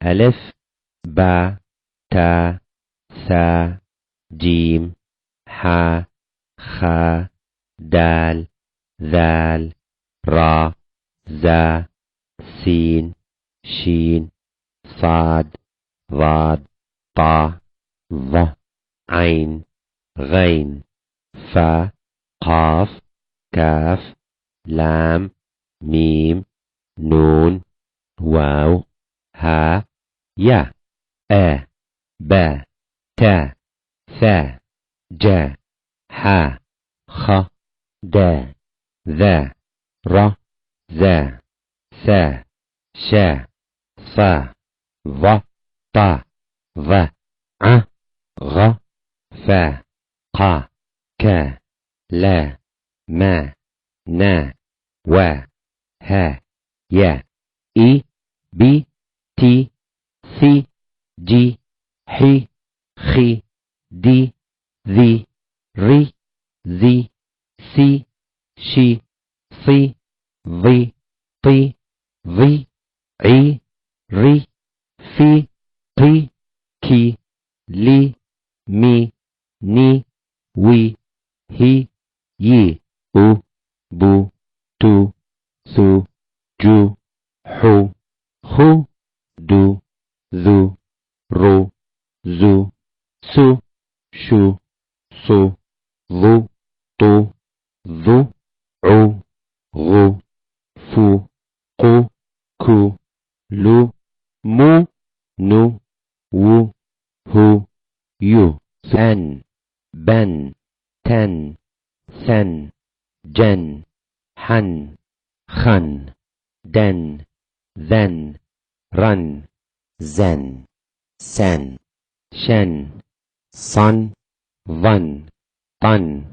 ألف با تا ثا جيم حا خا دال ذال را زا سين شين صاد ضاد طا ظ عين غين فا قاف كاف لام ميم نون واو ها يا با تا ثا جا حا خ دا ذا را زا ثا شا صا ظ طا ظ ع غ فا قا كا لا ما نا وا ها يا إي بي تي ثي جي حي خي دي ذي ري ذي سي شي صي ضي طي ضي عي ري في قي كي لي مي ني وي هي يي أو بو تو ثو جو حو خو دو ذو رو زو سو شو صو ظو طو ذو عو غو فو قو كو لو مو نو وو هو يو أن بن تن ثن جن حن خن دن ذن رن زن سن شن صن ظن طن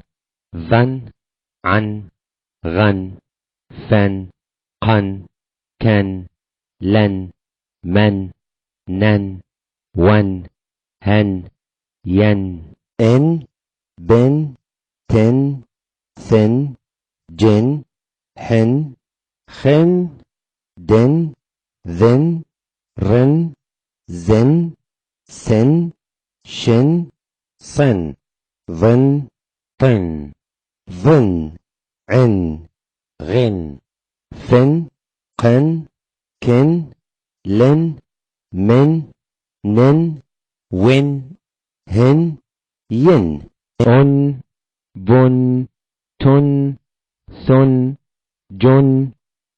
ظن عن غن فن قن كن لن من نن ون هن ين إن بن تن ثن جن حن خن دن ذن رن زن سن شن صن ظن طن ظن عن غن فن قن كن لن من نن ون هن ين أن بن تن ثن جن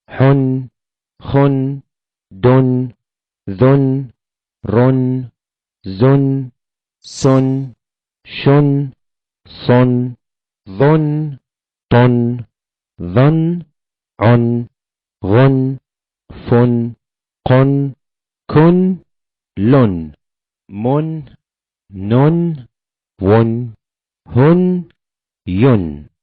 حن خن دن ذن رن زن سن شن صن ظن طن ظن عن غن فن قن كن لن من نن ون هن ين